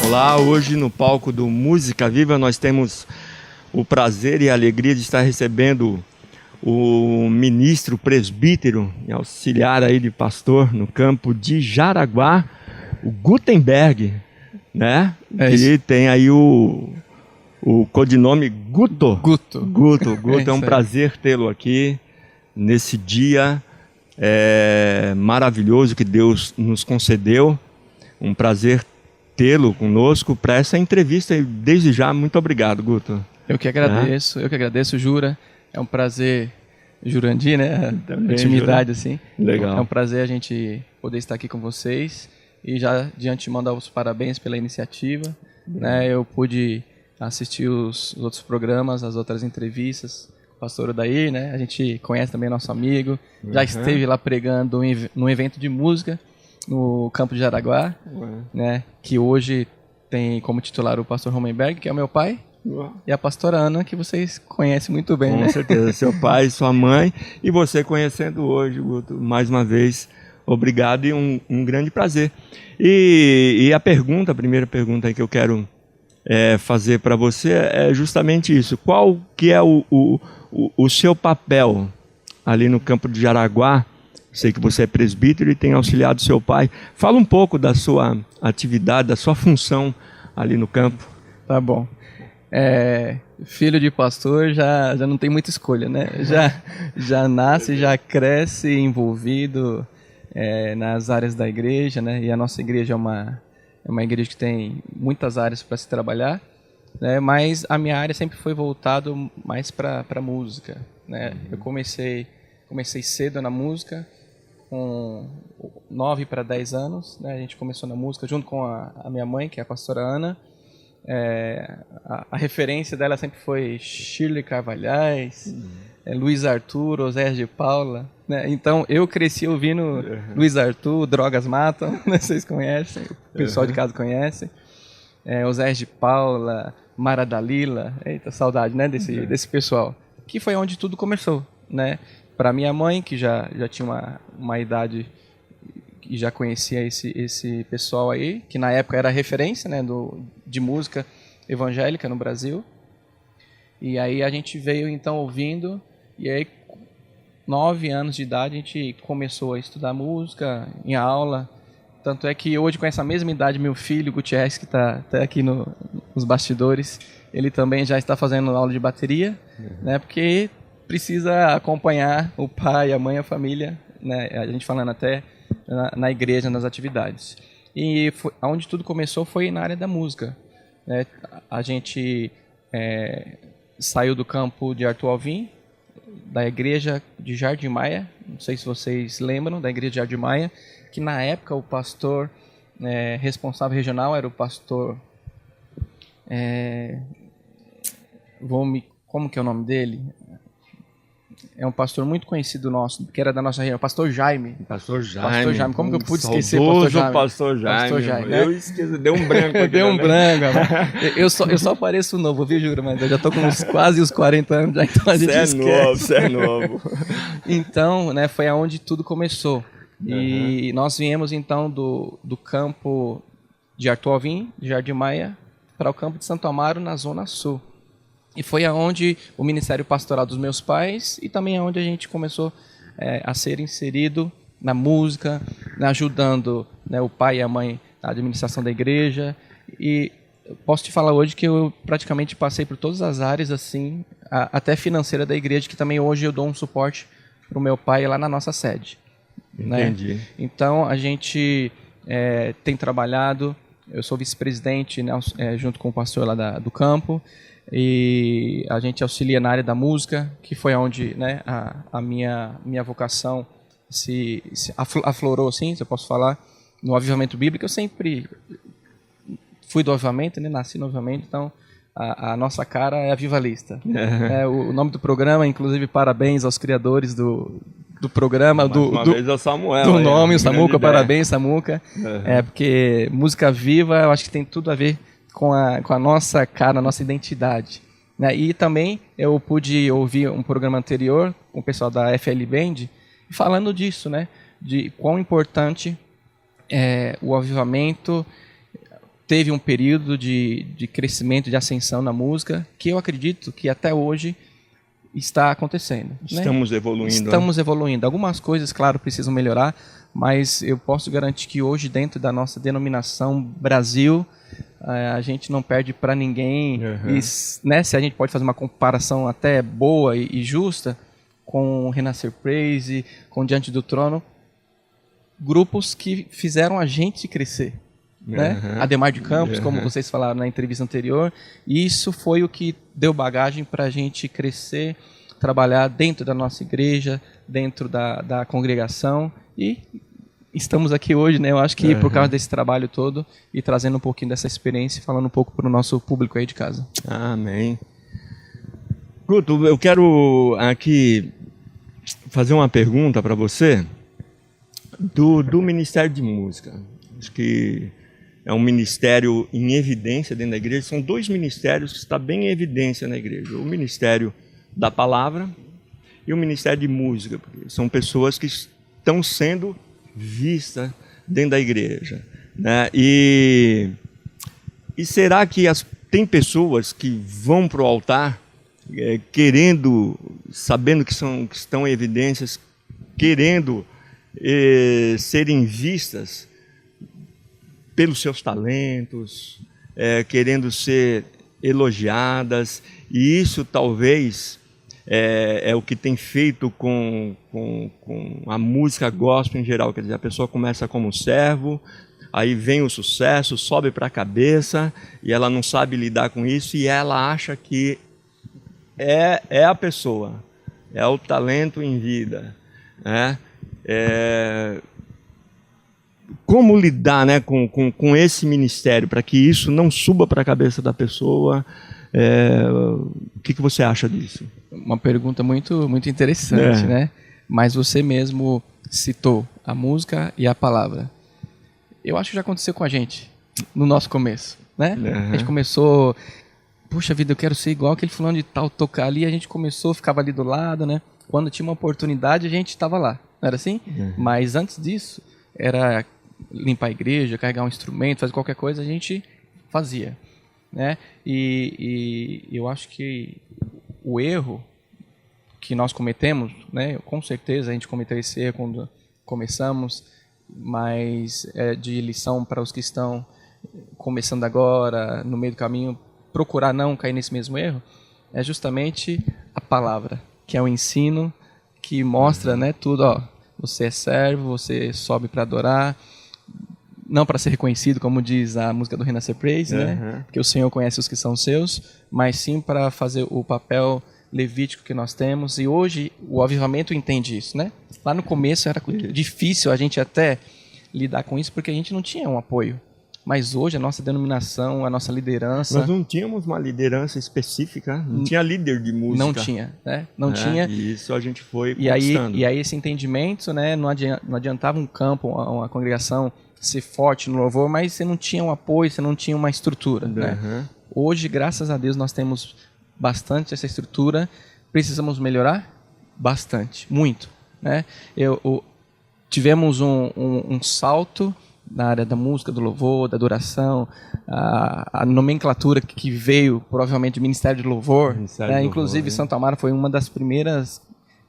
Olá, hoje no palco do Música Viva nós temos o prazer e a alegria de estar recebendo o ministro presbítero e auxiliar aí de pastor no campo de Jaraguá, o Gutenberg, né? E tem aí o codinome Guto. Guto, é um prazer tê-lo aqui nesse dia maravilhoso que Deus nos concedeu. Um prazer tê-lo conosco para essa entrevista e desde já, muito obrigado, Guto. Eu que agradeço, Jura. É um prazer, Jurandir, né? Também, intimidade, Jura. assim. Legal. É um prazer a gente poder estar aqui com vocês e já de antemão dar os parabéns pela iniciativa. Né? Eu pude assistir os outros programas, as outras entrevistas. O pastor Odair, né? A gente conhece também nosso amigo. Já esteve lá pregando num evento de música no campo de Jaraguá, né? Que hoje tem como titular o pastor Romenberg, que é o meu pai, e a pastora Ana, que vocês conhecem muito bem. Com certeza, seu pai, sua mãe, e você conhecendo hoje, Guto, mais uma vez, obrigado e um grande prazer. E a primeira pergunta que eu quero fazer para você é justamente isso. Qual que é o seu papel ali no campo de Jaraguá? Sei que você é presbítero e tem auxiliado seu pai. Fala um pouco da sua atividade, da sua função ali no campo. Tá bom. Filho de pastor já não tem muita escolha, né? Já nasce, já cresce envolvido nas áreas da igreja, né? E a nossa igreja é uma igreja que tem muitas áreas para se trabalhar, né? Mas a minha área sempre foi voltado mais para música, né? Eu comecei cedo na música, com 9 para 10 anos, né? A gente começou na música junto com a minha mãe, que é a pastora Ana. A referência dela sempre foi Shirley Carvalhais, Luiz Arthur, Oséias de Paula, né? Então eu cresci ouvindo Luiz Arthur, Drogas Matam, vocês conhecem, o pessoal de casa conhece, Oséias de Paula, Mara Dalila, eita, saudade, né, desse pessoal, que foi onde tudo começou, né? Para minha mãe, que já tinha uma idade e já conhecia esse pessoal aí, que na época era referência, né, de música evangélica no Brasil. E aí a gente veio então ouvindo, e aí 9 anos de idade a gente começou a estudar música em aula. Tanto é que hoje, com essa mesma idade, meu filho, Gutierrez, que está aqui nos bastidores, ele também já está fazendo aula de bateria, né, porque precisa acompanhar o pai, a mãe, a família, né, a gente falando até na igreja, nas atividades. E onde tudo começou foi na área da música, né? A gente saiu do campo de Arthur Alvim, da igreja de Jardim Maia, não sei se vocês lembram, da igreja de Jardim Maia, que na época o pastor responsável regional era o pastor... como que é o nome dele? É um pastor muito conhecido nosso, que era da nossa região, pastor Jaime. Pastor Jaime. Como que eu pude esquecer pastor Jaime? Pastor Jaime. Né? Eu esqueci, deu um branco aqui. Deu um branco. Eu só pareço novo, viu, Jura? Mas eu já tô com quase os 40 anos, já, então a gente esquece. Você é novo. Então, né, foi aonde tudo começou. E nós viemos, então, do campo de Arthur Alvim, de Jardim Maia, para o campo de Santo Amaro, na Zona Sul. E foi aonde o ministério pastoral dos meus pais e também aonde a gente começou a ser inserido na música, ajudando, né, o pai e a mãe na administração da igreja. E posso te falar hoje que eu praticamente passei por todas as áreas, assim, até financeira da igreja, que também hoje eu dou um suporte para o meu pai lá na nossa sede. Entendi. Né? Então a gente tem trabalhado, eu sou vice-presidente, né, junto com o pastor lá do campo. E a gente auxilia na área da música, que foi onde, né, a minha vocação se aflorou, assim, se eu posso falar, no avivamento bíblico. Eu sempre fui do avivamento, né, nasci no avivamento, então a nossa cara é avivalista. O nome do programa, inclusive, parabéns aos criadores do programa, uma vez é o Samuel, do nome, o Samuca, parabéns, Samuca. Porque música viva, eu acho que tem tudo a ver com a nossa cara, a nossa identidade, né? E também eu pude ouvir um programa anterior com o pessoal da FL Band falando disso, né? De quão importante é o avivamento teve um período de crescimento, de ascensão na música, que eu acredito que até hoje está acontecendo. Estamos evoluindo. Estamos evoluindo. Algumas coisas, claro, precisam melhorar, mas eu posso garantir que hoje, dentro da nossa denominação Brasil, a gente não perde para ninguém. E, né, se a gente pode fazer uma comparação até boa e justa com Renascer Praise, com Diante do Trono, grupos que fizeram a gente crescer. Né? Ademar de Campos, como vocês falaram na entrevista anterior, e isso foi o que deu bagagem para a gente crescer, trabalhar dentro da nossa igreja, dentro da congregação, e estamos aqui hoje, né? Eu acho que por causa desse trabalho todo e trazendo um pouquinho dessa experiência e falando um pouco para o nosso público aí de casa. Amém. Guto, eu quero aqui fazer uma pergunta para você do Ministério de Música. Acho que é um ministério em evidência dentro da igreja. São dois ministérios que estão bem em evidência na igreja. O Ministério da Palavra e o Ministério de Música. Porque são pessoas que estão sendo vistas dentro da igreja. Né? E será que tem pessoas que vão para o altar querendo, sabendo que estão em evidências, querendo serem vistas pelos seus talentos, querendo ser elogiadas, e isso talvez é o que tem feito com a música gospel em geral. Quer dizer, a pessoa começa como servo, aí vem o sucesso, sobe para a cabeça, e ela não sabe lidar com isso, e ela acha que é a pessoa, é o talento em vida, né? Como lidar, né, com esse ministério para que isso não suba para a cabeça da pessoa? O que você acha disso? Uma pergunta muito, muito interessante, né? Mas você mesmo citou a música e a palavra. Eu acho que já aconteceu com a gente no nosso começo, né? A gente começou, puxa vida, eu quero ser igual aquele fulano de tal, tocar ali. A gente começou, ficava ali do lado, né? Quando tinha uma oportunidade, a gente estava lá, não era assim? Mas antes disso, era limpar a igreja, carregar um instrumento, fazer qualquer coisa, a gente fazia, né? E eu acho que o erro que nós cometemos, né? Com certeza a gente cometeu esse erro quando começamos, mas é de lição para os que estão começando agora, no meio do caminho, procurar não cair nesse mesmo erro, é justamente a palavra, que é o ensino que mostra, né, tudo, ó, você é servo, você sobe para adorar, não para ser reconhecido, como diz a música do Renascer Praise, né? Porque o Senhor conhece os que são seus, mas sim para fazer o papel levítico que nós temos. E hoje o avivamento entende isso, né? Lá no começo era difícil a gente até lidar com isso, porque a gente não tinha um apoio. Mas hoje a nossa denominação, a nossa liderança... Nós não tínhamos uma liderança específica, não tinha líder de música. Não tinha, né? Não tinha. E isso a gente foi conquistando. E aí esse entendimento, né? Não adiantava um campo, uma congregação ser forte no louvor, mas você não tinha um apoio, você não tinha uma estrutura, né? Hoje, graças a Deus, nós temos bastante essa estrutura. Precisamos melhorar? Bastante, muito, né? Tivemos um salto na área da música, do louvor, da adoração, a nomenclatura que veio provavelmente do Ministério de Louvor, né? Inclusive Santo Amaro foi uma das primeiras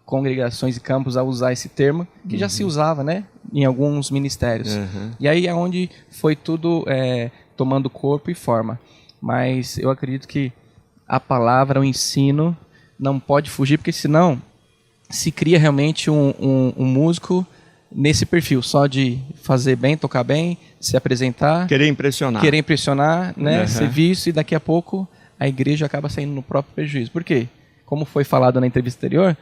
congregações e campos a usar esse termo, que já se usava, né, em alguns ministérios. E aí é onde foi tudo tomando corpo e forma. Mas eu acredito que a palavra, o ensino, não pode fugir, porque senão se cria realmente um músico nesse perfil, só de fazer bem, tocar bem, se apresentar, querer impressionar, né, ser visto, e daqui a pouco a igreja acaba saindo no próprio prejuízo. Por quê? Como foi falado na entrevista anterior,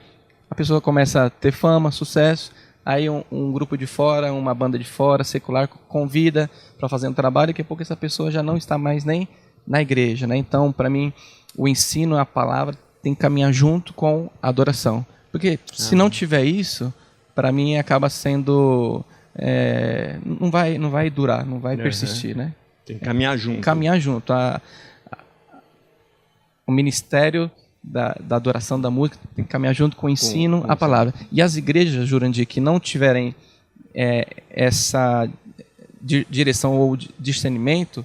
a pessoa começa a ter fama, sucesso, aí um grupo de fora, uma banda de fora, secular, convida para fazer um trabalho, e daqui a pouco essa pessoa já não está mais nem na igreja, né? Então, para mim, o ensino, a palavra, tem que caminhar junto com a adoração. Porque se não tiver isso, para mim acaba sendo... não vai durar, não vai persistir, né? Tem que caminhar junto. Caminhar junto. O ministério da adoração da música tem que caminhar junto com o ensino, a palavra. E as igrejas, Jurandir, que não tiverem essa direção ou discernimento,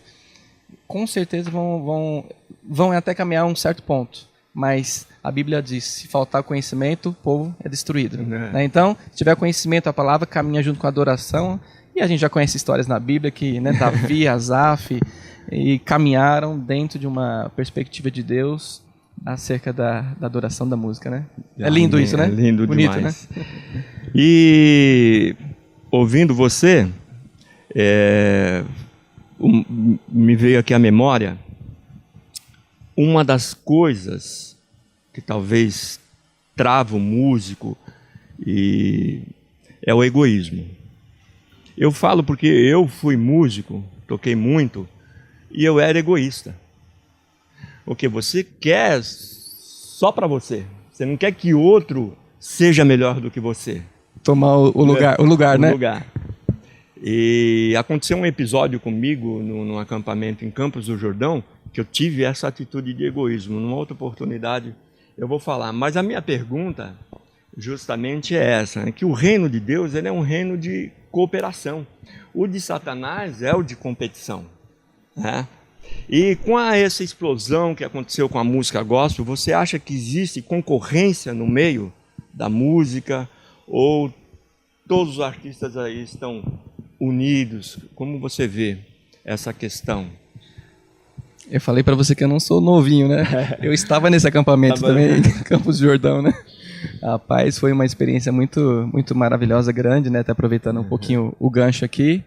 com certeza vão até caminhar a um certo ponto. Mas a Bíblia diz, se faltar conhecimento, o povo é destruído. Né? Então, se tiver conhecimento, a palavra caminha junto com a adoração. E a gente já conhece histórias na Bíblia que, né, Davi, Asaf, e caminharam dentro de uma perspectiva de Deus acerca da adoração da música, né? É lindo isso, né? É lindo bonito, demais. Né? E ouvindo você, me veio aqui à memória uma das coisas que talvez trava o músico é o egoísmo. Eu falo porque eu fui músico, toquei muito, e eu era egoísta. Porque você quer só para você. Você não quer que outro seja melhor do que você. Tomar o lugar, né? E aconteceu um episódio comigo num acampamento em Campos do Jordão, que eu tive essa atitude de egoísmo. Numa outra oportunidade eu vou falar. Mas a minha pergunta justamente é essa, né? Que o reino de Deus ele é um reino de cooperação. O de Satanás é o de competição. Né? E com essa explosão que aconteceu com a música gospel, você acha que existe concorrência no meio da música? Ou todos os artistas aí estão unidos? Como você vê essa questão? Eu falei para você que eu não sou novinho, né? Eu estava nesse acampamento também, em Campos do Jordão, né? Rapaz, foi uma experiência muito, muito maravilhosa, grande, né? Até aproveitando um pouquinho o gancho aqui.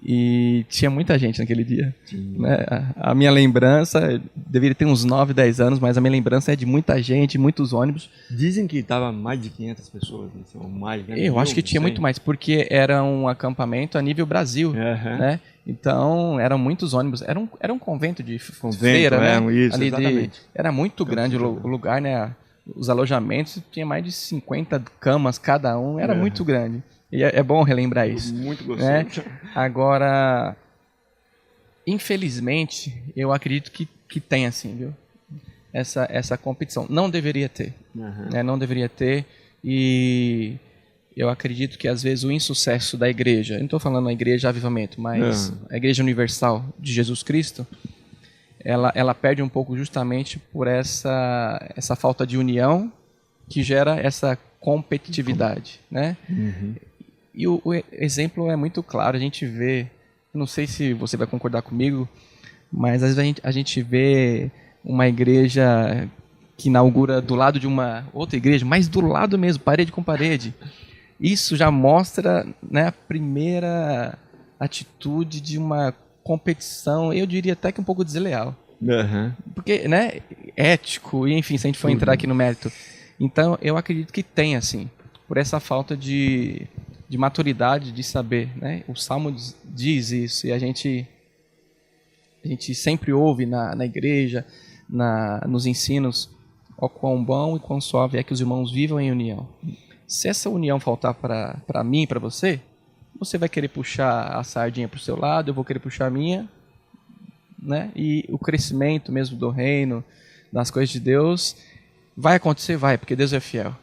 E tinha muita gente naquele dia. Né? A minha lembrança, deveria ter uns 9, 10 anos, mas a minha lembrança é de muita gente, muitos ônibus. Dizem que estava mais de 500 pessoas, ou mais, né? Eu acho que tinha muito mais, porque era um acampamento a nível Brasil, né? Então, eram muitos ônibus. Era um convento de feira, né? Isso, exatamente. Era muito grande o lugar, né? Os alojamentos, tinha mais de 50 camas cada um, era muito grande. E é bom relembrar isso. Muito gostoso. Né? Agora, infelizmente, eu acredito que tem assim, viu? Essa competição. Não deveria ter. Né? Não deveria ter. E eu acredito que, às vezes, o insucesso da igreja, eu não estou falando a igreja Avivamento, mas a igreja universal de Jesus Cristo, ela perde um pouco justamente por essa falta de união que gera essa competitividade, né? E o exemplo é muito claro, a gente vê, não sei se você vai concordar comigo, mas às vezes a gente vê uma igreja que inaugura do lado de uma outra igreja, mas do lado mesmo, parede com parede. Isso já mostra, né, a primeira atitude de uma competição, eu diria até que um pouco desleal. Porque, né, ético, e enfim, se a gente for entrar aqui no mérito. Então, eu acredito que tem, assim, por essa falta de maturidade, de saber, né? O Salmo diz isso, e a gente sempre ouve na igreja, nos ensinos, ó quão bom e quão suave é que os irmãos vivam em união. Se essa união faltar para mim e para você vai querer puxar a sardinha para o seu lado, eu vou querer puxar a minha, né? E o crescimento mesmo do reino, das coisas de Deus, vai acontecer? Vai, porque Deus é fiel.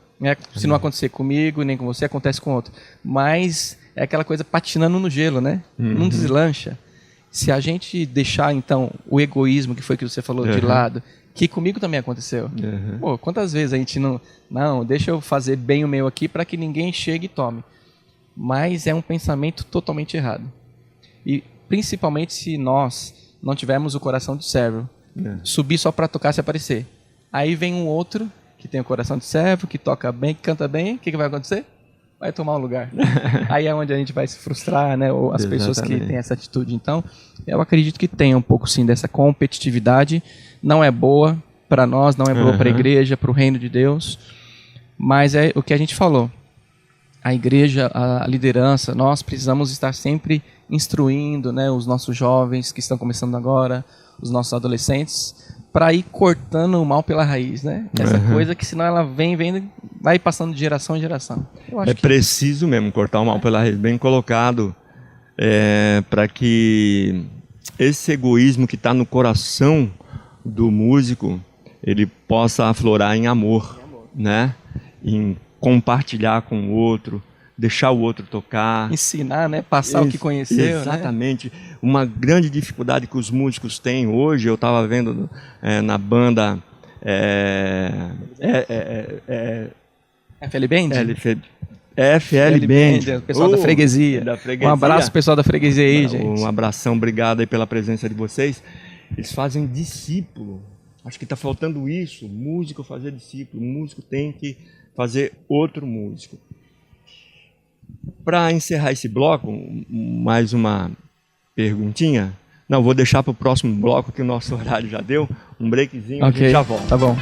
Se não acontecer comigo, nem com você, acontece com outro. Mas é aquela coisa patinando no gelo, né? Não deslancha. Se a gente deixar, então, o egoísmo, que foi que você falou, de lado, que comigo também aconteceu. Pô, quantas vezes a gente não, deixa eu fazer bem o meu aqui para que ninguém chegue e tome. Mas é um pensamento totalmente errado. E principalmente se nós não tivermos o coração de servo, subir só para tocar se aparecer. Aí vem um outro que tem o coração de servo, que toca bem, que canta bem, o que vai acontecer? Vai tomar um lugar. Aí é onde a gente vai se frustrar, né? Ou as pessoas que têm essa atitude. Então, eu acredito que tem um pouco, sim, dessa competitividade. Não é boa para nós, não é boa para a igreja, para o reino de Deus. Mas é o que a gente falou. A igreja, a liderança, nós precisamos estar sempre instruindo, né, os nossos jovens que estão começando agora, os nossos adolescentes, para ir cortando o mal pela raiz, né? Essa coisa que senão ela vem, vai passando de geração em geração. Preciso mesmo cortar o mal pela raiz, bem colocado, para que esse egoísmo que está no coração do músico, ele possa aflorar em amor, né? Em compartilhar com o outro, deixar o outro tocar. Ensinar, né? Passar o que conheceu. Exatamente. Né? Uma grande dificuldade que os músicos têm hoje, eu estava vendo na banda FL Band? FL Band. O pessoal da freguesia. Um abraço pessoal da freguesia aí, gente. Um abração, obrigado aí pela presença de vocês. Eles fazem discípulo. Acho que está faltando isso, músico fazer discípulo. O músico tem que fazer outro músico. Para encerrar esse bloco, mais uma perguntinha. Não, vou deixar para o próximo bloco, que o nosso horário já deu. Um breakzinho, a gente já volta. Tá bom.